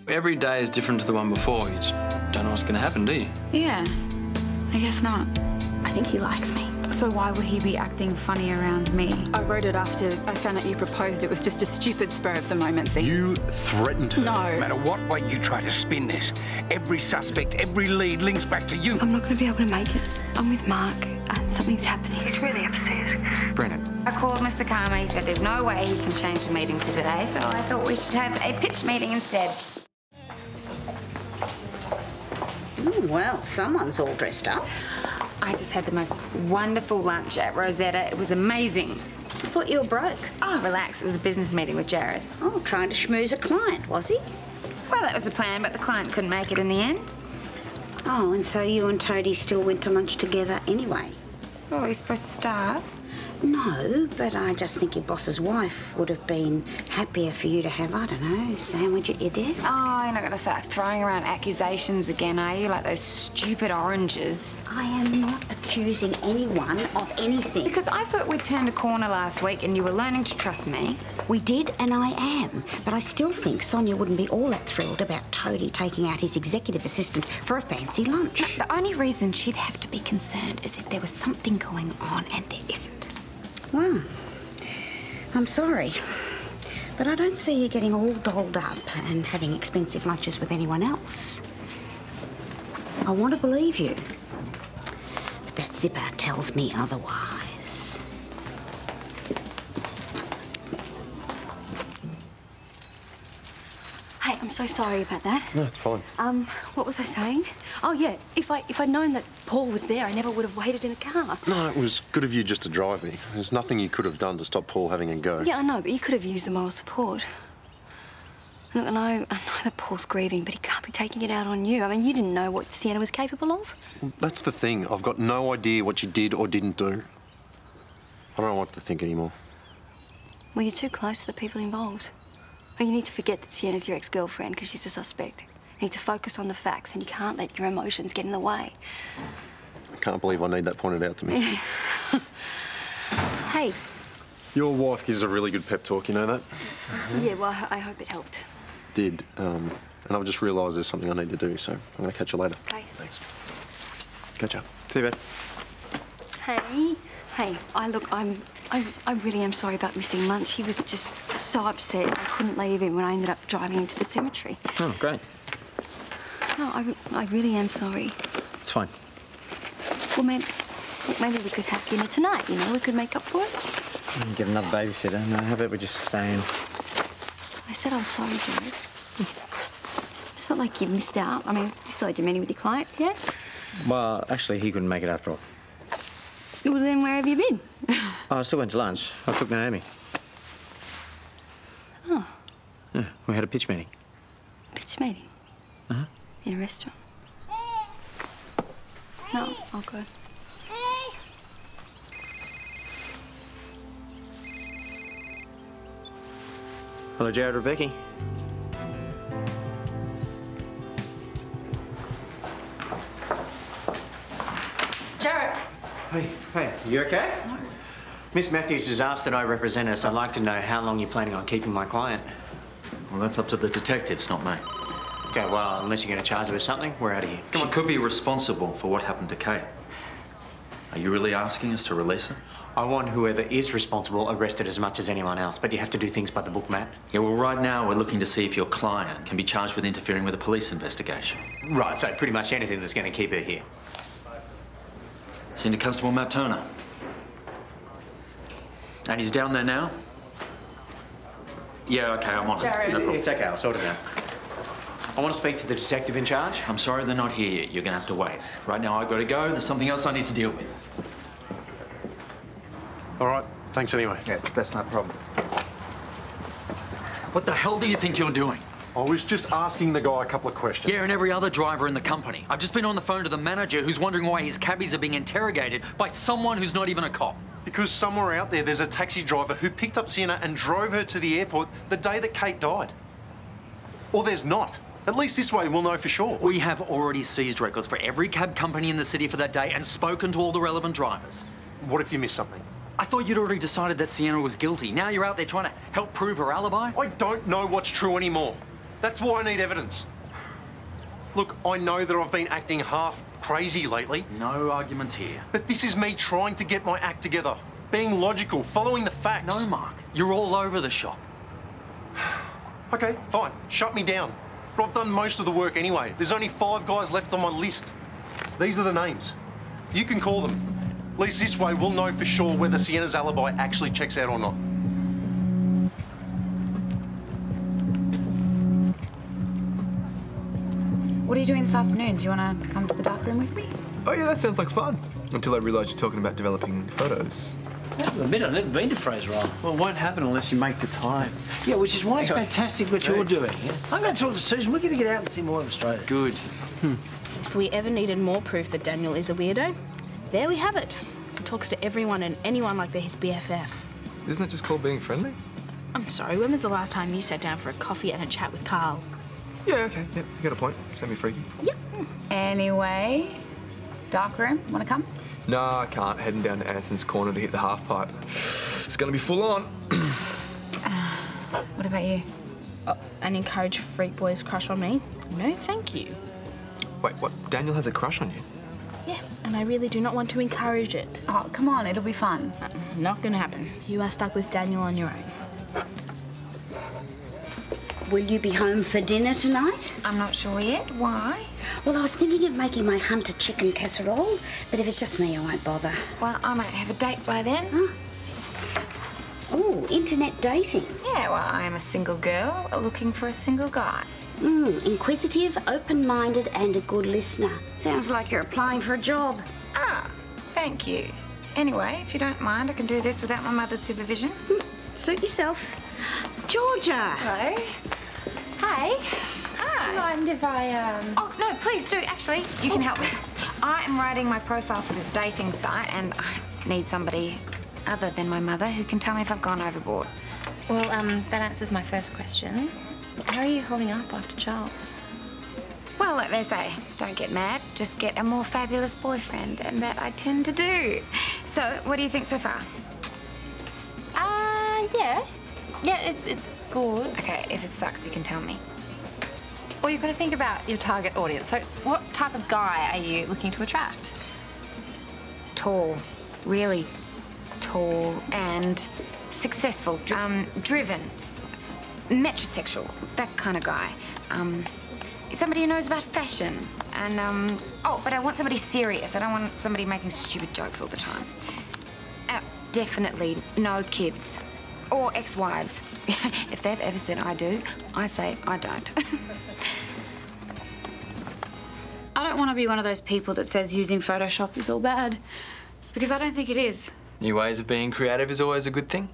Every day is different to the one before. You just don't know what's going to happen, do you? Yeah, I guess not. I think he likes me. So why would he be acting funny around me? I wrote it after I found out you proposed. It was just a stupid spur-of-the-moment thing. You threatened her. No. No matter what way you try to spin this, every suspect, every lead links back to you. I'm not going to be able to make it. I'm with Mark and something's happening. He's really upset. Brennan. I called Mr. Karma. He said there's no way he can change the meeting to today, so I thought we should have a pitch meeting instead. Well, someone's all dressed up. I just had the most wonderful lunch at Rosetta. It was amazing. I thought you were broke. Oh, relax. It was a business meeting with Jared. Oh, trying to schmooze a client, was he? Well, that was the plan, but the client couldn't make it in the end. Oh, and so you and Toadie still went to lunch together anyway? Well, we're supposed to starve. No, but I just think your boss's wife would have been happier for you to have, I don't know, a sandwich at your desk. Oh, you're not going to start throwing around accusations again, are you? Like those stupid oranges. I am not accusing anyone of anything. Because I thought we'd turned a corner last week and you were learning to trust me. We did, and I am. But I still think Sonia wouldn't be all that thrilled about Toadie taking out his executive assistant for a fancy lunch. The only reason she'd have to be concerned is if there was something going on, and there isn't. Well, I'm sorry, but I don't see you getting all dolled up and having expensive lunches with anyone else. I want to believe you, but that zipper tells me otherwise. Hey, I'm so sorry about that. No, it's fine. What was I saying? Oh, yeah, if I'd known that Paul was there, I never would have waited in the car. No, it was good of you just to drive me. There's nothing you could have done to stop Paul having a go. Yeah, I know, but you could have used the moral support. Look, I know that Paul's grieving, but he can't be taking it out on you. I mean, you didn't know what Sienna was capable of. Well, that's the thing. I've got no idea what you did or didn't do. I don't know what to think anymore. Well, you're too close to the people involved. Well, you need to forget that Sienna's your ex-girlfriend because she's a suspect. You need to focus on the facts and you can't let your emotions get in the way. I can't believe I need that pointed out to me. Hey. Your wife gives a really good pep talk, you know that? Yeah, well, I hope it helped. Did. And I've just realised there's something I need to do, so I'm going to catch you later. Okay. Thanks. Catch up. See you, babe. Hey. Hey, I really am sorry about missing lunch. He was just so upset. I couldn't leave him when I ended up driving him to the cemetery. Oh, great. No, I really am sorry. It's fine. Well, maybe we could have dinner tonight, you know? We could make up for it. Get another babysitter. No, how about we just stay in? I said I was sorry, Jared. It's not like you missed out. I mean, you still had your meeting with your clients, yeah? Well, actually, he couldn't make it after all. Well, then where have you been? I still went to lunch. I took Naomi. Oh. Yeah, we had a pitch meeting. Pitch meeting? Uh-huh. In a restaurant? No, I'll go. Hello, Jared, Rebecca. Jared! Hey, you okay? No. Miss Matthews has asked that I represent her, so I'd like to know how long you're planning on keeping my client. Well, that's up to the detectives, not me. Okay, well, unless you're going to charge her with something, we're out of here. She could be responsible for what happened to Kate. Are you really asking us to release her? I want whoever is responsible arrested as much as anyone else, but you have to do things by the book, Matt. Yeah, well, right now we're looking to see if your client can be charged with interfering with a police investigation. Right, so pretty much anything that's going to keep her here. Send to Constable Matt Turner. And he's down there now? Yeah, okay, I'm on it. Jared. No problem. It's okay, I'll sort it out. I want to speak to the detective in charge. I'm sorry they're not here yet. You're going to have to wait. Right now I've got to go. There's something else I need to deal with. All right. Thanks anyway. Yeah, that's no problem. What the hell do you think you're doing? I was just asking the guy a couple of questions. Yeah, and every other driver in the company. I've just been on the phone to the manager who's wondering why his cabbies are being interrogated by someone who's not even a cop. Because somewhere out there's a taxi driver who picked up Sienna and drove her to the airport the day that Kate died. Or there's not. At least this way we'll know for sure. We have already seized records for every cab company in the city for that day and spoken to all the relevant drivers. What if you missed something? I thought you'd already decided that Sienna was guilty. Now you're out there trying to help prove her alibi? I don't know what's true anymore. That's why I need evidence. Look, I know that I've been acting half crazy lately. No arguments here. But this is me trying to get my act together. Being logical, following the facts. No, Mark. You're all over the shop. Okay, fine. Shut me down. But I've done most of the work anyway. There's only 5 guys left on my list. These are the names. You can call them. At least this way we'll know for sure whether Sienna's alibi actually checks out or not. What are you doing this afternoon? Do you want to come to the dark room with me? Oh yeah, that sounds like fun. Until I realise you're talking about developing photos. Well, admit I've never been to Fraser Island. Well, it won't happen unless you make the time. Yeah, which is why it's fantastic what you're doing. Yeah? I'm going to talk to Susan. We're going to get out and see more of Australia. Good. If we ever needed more proof that Daniel is a weirdo, there we have it. He talks to everyone and anyone like they're his BFF. Isn't it just called being friendly? I'm sorry, when was the last time you sat down for a coffee and a chat with Carl? Yeah, okay. Yeah, you got a point. Semi-freaky. Yep. Anyway, dark room, want to come? No, I can't. Heading down to Anson's Corner to hit the half pipe. It's going to be full on. What about you? Oh, and encourage freak boys' crush on me? No, thank you. Wait, what? Daniel has a crush on you? Yeah, and I really do not want to encourage it. Oh, come on, it'll be fun. Not gonna happen. You are stuck with Daniel on your own. Will you be home for dinner tonight? I'm not sure yet. Why? Well, I was thinking of making my hunter chicken casserole, but if it's just me, I won't bother. Well, I might have a date by then. Huh? Oh, internet dating. Yeah, well, I am a single girl looking for a single guy. Inquisitive, open-minded and a good listener. Sounds like you're applying for a job. Ah, thank you. Anyway, if you don't mind, I can do this without my mother's supervision. Suit yourself. Georgia! Hello. Hi. Hi. Do you mind if I, Oh, no, please do. Actually, you can help me. I am writing my profile for this dating site and I need somebody other than my mother who can tell me if I've gone overboard. Well, that answers my first question. How are you holding up after Charles? Well, like they say, don't get mad, just get a more fabulous boyfriend, and that I tend to do. So, what do you think so far? Yeah. Yeah, it's good. Okay, if it sucks, you can tell me. Well, you've got to think about your target audience. So, what type of guy are you looking to attract? Tall, really tall and successful, driven, metrosexual, that kind of guy. Somebody who knows about fashion and, oh, but I want somebody serious. I don't want somebody making stupid jokes all the time. Definitely no kids or ex-wives. If they've ever said I do, I say I don't. I don't want to be one of those people that says using Photoshop is all bad, because I don't think it is. New ways of being creative is always a good thing.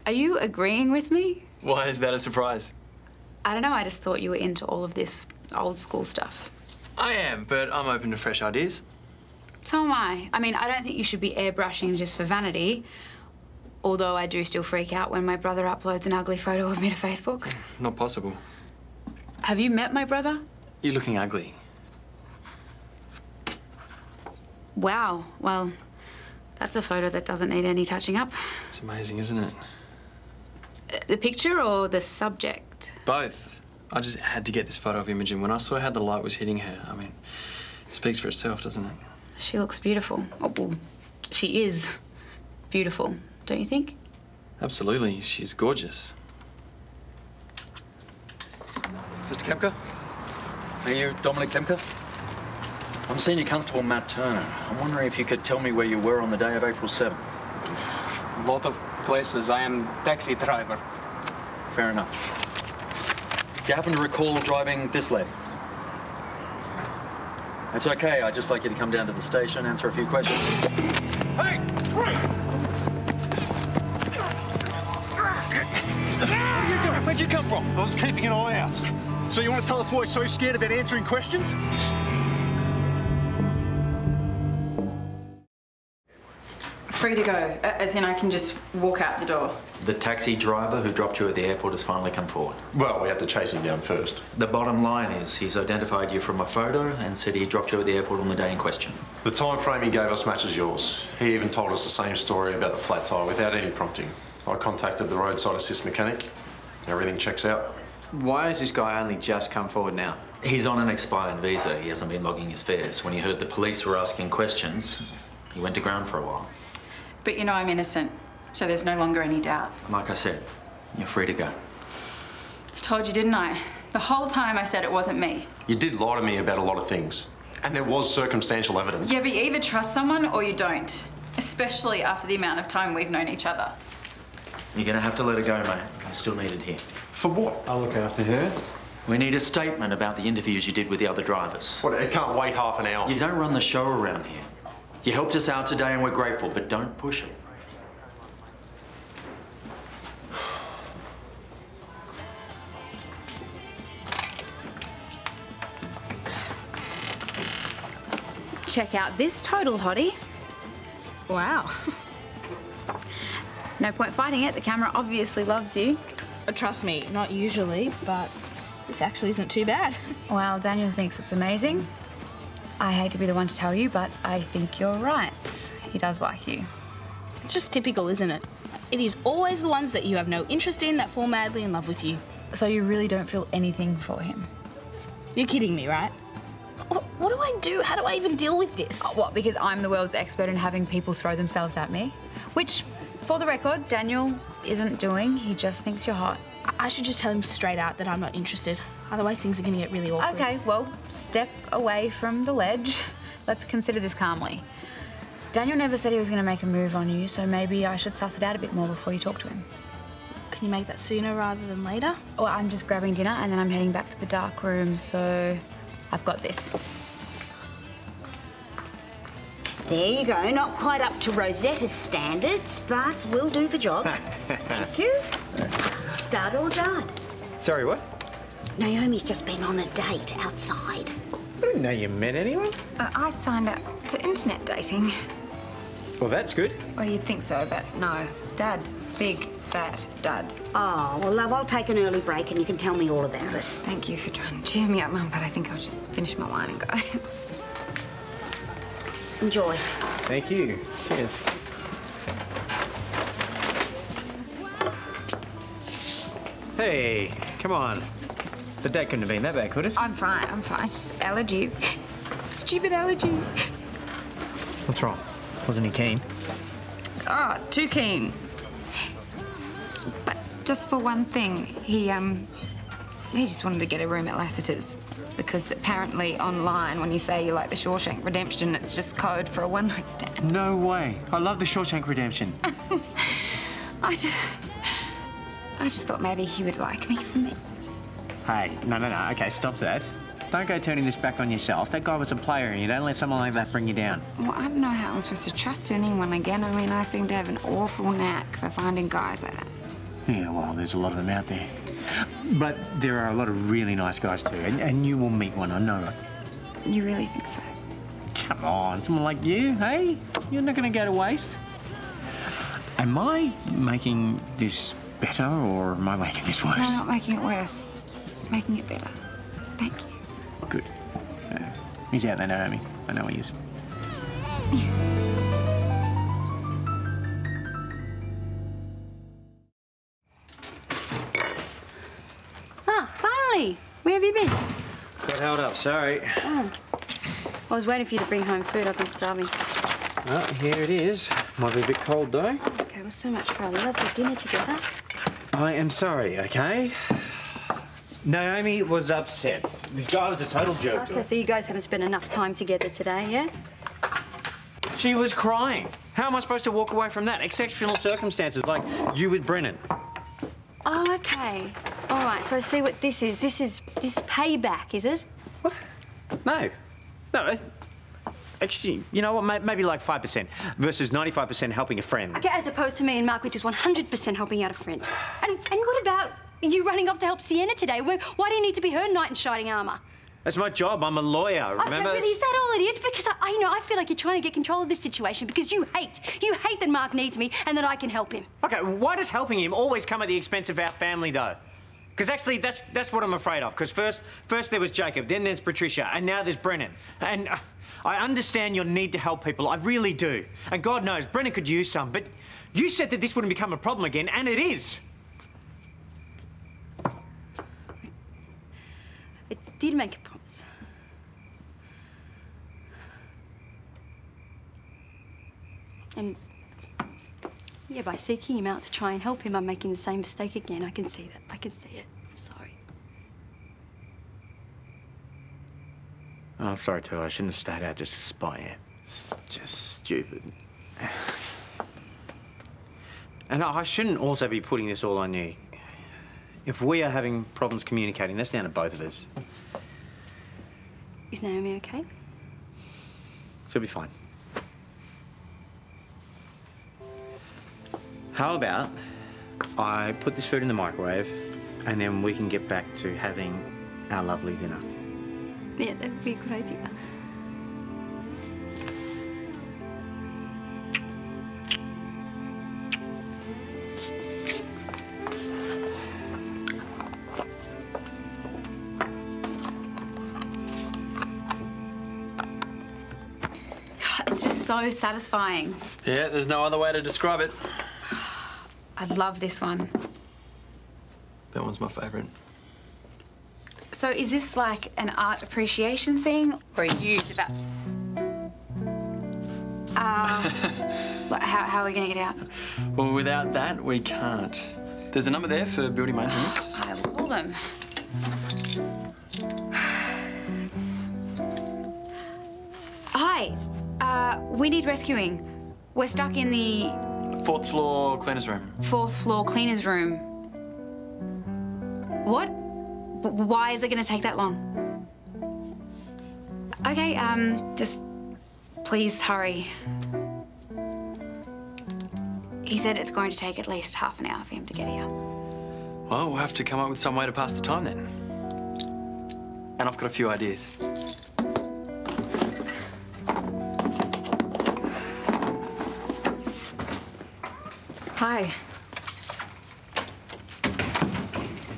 Are you agreeing with me? Why is that a surprise? I don't know, I just thought you were into all of this old school stuff. I am, but I'm open to fresh ideas. So am I. I mean, I don't think you should be airbrushing just for vanity, although I do still freak out when my brother uploads an ugly photo of me to Facebook. Not possible. Have you met my brother? You're looking ugly. Wow, well, that's a photo that doesn't need any touching up. It's amazing, isn't it? The picture or the subject? Both. I just had to get this photo of Imogen. When I saw how the light was hitting her, I mean, it speaks for itself, doesn't it? She looks beautiful. Oh, well, she is beautiful, don't you think? Absolutely. She's gorgeous. Mr. Kemker? Are you Dominic Kemker? I'm Senior Constable Matt Turner. I'm wondering if you could tell me where you were on the day of April 7th. A lot of places. I am taxi driver. Fair enough. Do you happen to recall driving this lady? It's okay. I'd just like you to come down to the station, answer a few questions. Hey! Wait! What are you doing? Where'd you come from? I was keeping an eye out. So you want to tell us why you're so scared about answering questions? Free to go, as in I can just walk out the door. The taxi driver who dropped you at the airport has finally come forward. Well, we had to chase him down first. The bottom line is he's identified you from a photo and said he dropped you at the airport on the day in question. The time frame he gave us matches yours. He even told us the same story about the flat tyre without any prompting. I contacted the roadside assist mechanic. Everything checks out. Why has this guy only just come forward now? He's on an expired visa. He hasn't been logging his fares. When he heard the police were asking questions, he went to ground for a while. But you know I'm innocent, so there's no longer any doubt. Like I said, you're free to go. I told you, didn't I? The whole time I said it wasn't me. You did lie to me about a lot of things. And there was circumstantial evidence. Yeah, but you either trust someone or you don't. Especially after the amount of time we've known each other. You're gonna have to let her go, mate. You're still needed here. For what? I'll look after her. We need a statement about the interviews you did with the other drivers. What, it can't wait half an hour? You don't run the show around here. You helped us out today and we're grateful, but don't push it. Check out this total, hottie. Wow. No point fighting it. The camera obviously loves you. Trust me, not usually, but this actually isn't too bad. Well, Daniel thinks it's amazing. I hate to be the one to tell you, but I think you're right. He does like you. It's just typical, isn't it? It is always the ones that you have no interest in that fall madly in love with you. So you really don't feel anything for him? You're kidding me, right? What do I do? How do I even deal with this? Oh, what, because I'm the world's expert in having people throw themselves at me? Which, for the record, Daniel isn't doing. He just thinks you're hot. I should just tell him straight out that I'm not interested. Otherwise, things are going to get really awkward. Okay, well, step away from the ledge. Let's consider this calmly. Daniel never said he was going to make a move on you, so maybe I should suss it out a bit more before you talk to him. Can you make that sooner rather than later? Well, I'm just grabbing dinner and then I'm heading back to the dark room, so I've got this. There you go. Not quite up to Rosetta's standards, but will do the job. Thank you. Stud or dud? Sorry, what? Naomi's just been on a date outside. I didn't know you met anyone. I signed up to internet dating. Well, that's good. Well, you'd think so, but no. Dad. Big, fat dad. Oh, well, love, I'll take an early break and you can tell me all about it. Thank you for trying to cheer me up, Mum, but I think I'll just finish my wine and go. Enjoy. Thank you. Cheers. Hey, come on. The date couldn't have been that bad, could it? I'm fine. It's just allergies. Stupid allergies. What's wrong? Wasn't he keen? Oh, too keen. But just for one thing, he just wanted to get a room at Lassiter's. Because apparently online, when you say you like the Shawshank Redemption, it's just code for a one-night stand. No way. I love the Shawshank Redemption. I just thought maybe he would like me for me. Hey, no. Okay, stop that. Don't go turning this back on yourself. That guy was a player and you don't let someone like that bring you down. Well, I don't know how I'm supposed to trust anyone again. I mean, I seem to have an awful knack for finding guys like that. Yeah, well, there's a lot of them out there. But there are a lot of really nice guys too, and you will meet one, I know it. You really think so? Come on, someone like you, hey? You're not going to go to waste. Am I making this better or am I making this worse? No, not making it worse. It's making it better. Thank you. Good. He's out there, Naomi. I know he is. Ah, finally! Where have you been? Got held up, sorry. Oh. I was waiting for you to bring home food. I've been starving. Well, here it is. Might be a bit cold, though. Okay, well, so much for our lovely dinner together. I am sorry, okay? Naomi was upset. This guy was a total joke to her. Okay, so you guys haven't spent enough time together today, yeah? She was crying. How am I supposed to walk away from that? Exceptional circumstances like you with Brennan. Oh, okay. All right, so I see what this is. This is payback, is it? What? No. Actually, you know what? Maybe like 5% versus 95% helping a friend. Okay, as opposed to me and Mark, which is 100% helping out a friend. And what about you running off to help Sienna today? Why do you need to be her knight in shining armour? That's my job. I'm a lawyer, remember? Okay, but is that all it is? Because I feel like you're trying to get control of this situation because you hate that Mark needs me and that I can help him. Okay, why does helping him always come at the expense of our family, though? Because actually, that's what I'm afraid of. Because first there was Jacob, then there's Patricia, and now there's Brennan. And I understand your need to help people. I really do. And God knows, Brennan could use some. But you said that this wouldn't become a problem again, and it is. I did make a promise. And yeah, by seeking him out to try and help him, I'm making the same mistake again. I can see that. I can see it. I'm sorry. Oh, I'm sorry, too. I shouldn't have stayed out just to spy you. It's just stupid. And I shouldn't also be putting this all on you. If we are having problems communicating, that's down to both of us. Is Naomi okay? She'll be fine. How about I put this food in the microwave and then we can get back to having our lovely dinner? Yeah, that would be a good idea. It's just so satisfying. Yeah, there's no other way to describe it. I love this one. That one's my favourite. So is this like an art appreciation thing, or are you about... how are we going to get out? Well, without that, we can't. There's a number there for building maintenance. I'll call them. Hi. We need rescuing. We're stuck in the... 4th floor cleaner's room. 4th floor cleaner's room. What? Why is it going to take that long? Okay, just please hurry. He said it's going to take at least half an hour for him to get here. Well, we'll have to come up with some way to pass the time then. And I've got a few ideas. Hi.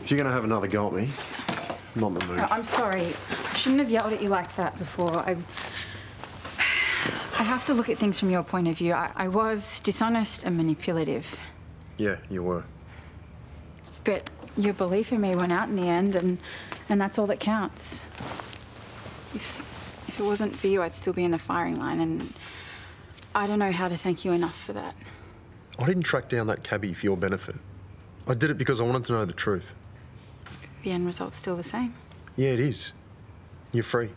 If you're going to have another go at me, I'm not in the mood. I'm sorry. I shouldn't have yelled at you like that before. I have to look at things from your point of view. I was dishonest and manipulative. Yeah, you were. But your belief in me went out in the end, and that's all that counts. If it wasn't for you, I'd still be in the firing line, and I don't know how to thank you enough for that. I didn't track down that cabbie for your benefit. I did it because I wanted to know the truth. The end result's still the same. Yeah, it is. You're free.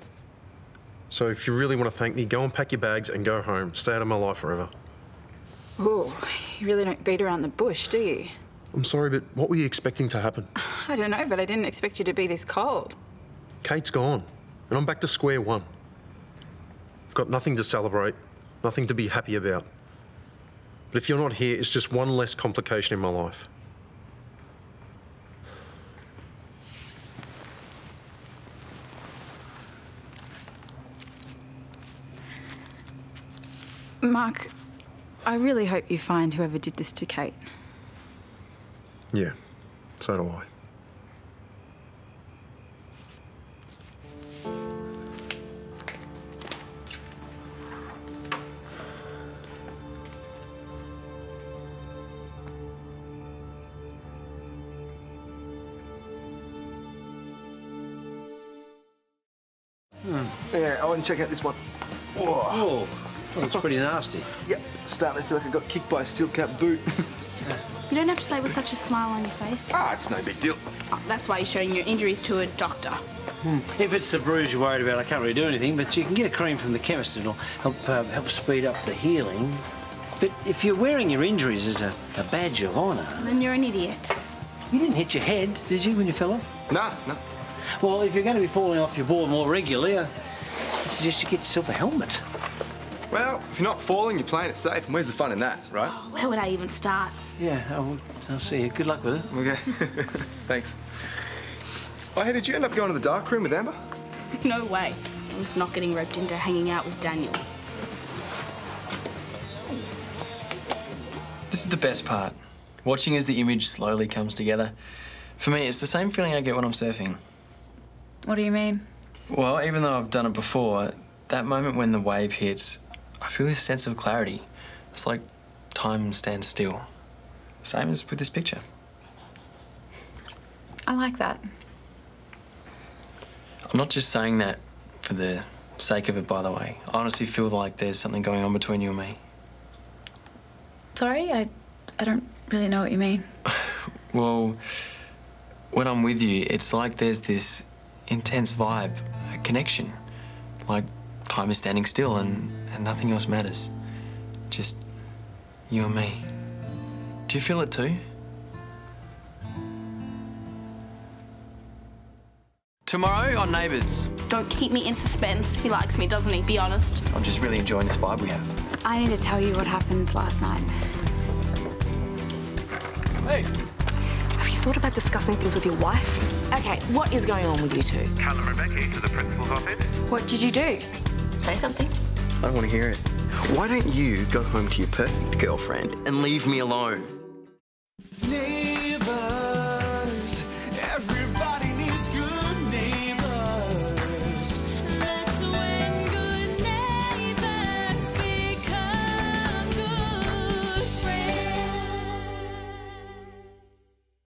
So if you really want to thank me, go and pack your bags and go home. Stay out of my life forever. Ooh, you really don't beat around the bush, do you? I'm sorry, but what were you expecting to happen? I don't know, but I didn't expect you to be this cold. Kate's gone, and I'm back to square one. I've got nothing to celebrate, nothing to be happy about. But if you're not here, it's just one less complication in my life. Mark, I really hope you find whoever did this to Kate. Yeah, so do I. Yeah, I want to check out this one. Whoa. Oh, it's pretty nasty. Yep, starting to feel like I got kicked by a steel-cap boot. You don't have to say with such a smile on your face. Ah, it's no big deal. Oh, that's why you're showing your injuries to a doctor. If it's the bruise you're worried about, I can't really do anything, but you can get a cream from the chemist and it'll help speed up the healing. But if you're wearing your injuries as a badge of honour... Then you're an idiot. You didn't hit your head, did you, when you fell off? No. Well, if you're going to be falling off your board more regularly, I suggest you get yourself a helmet. Well, if you're not falling, you're playing it safe, and where's the fun in that, right? Where would I even start? Yeah, I'll see you. Good luck with it. Okay. Thanks. Oh, hey, did you end up going to the dark room with Amber? No way. I was not getting roped into hanging out with Daniel. This is the best part. Watching as the image slowly comes together. For me, it's the same feeling I get when I'm surfing. What do you mean? Well, even though I've done it before, that moment when the wave hits, I feel this sense of clarity. It's like time stands still. Same as with this picture. I like that. I'm not just saying that for the sake of it, by the way. I honestly feel like there's something going on between you and me. Sorry, I don't really know what you mean. Well, when I'm with you, it's like there's this intense vibe, a connection. Like time is standing still and nothing else matters. Just you and me. Do you feel it too? Tomorrow on Neighbours. Don't keep me in suspense. He likes me, doesn't he? Be honest. I'm just really enjoying this vibe we have. I need to tell you what happened last night. Hey. Have you thought about discussing things with your wife? Okay, what is going on with you two? Callum Rebecca to the principal's office. What did you do? Say something. I don't want to hear it. Why don't you go home to your perfect girlfriend and leave me alone?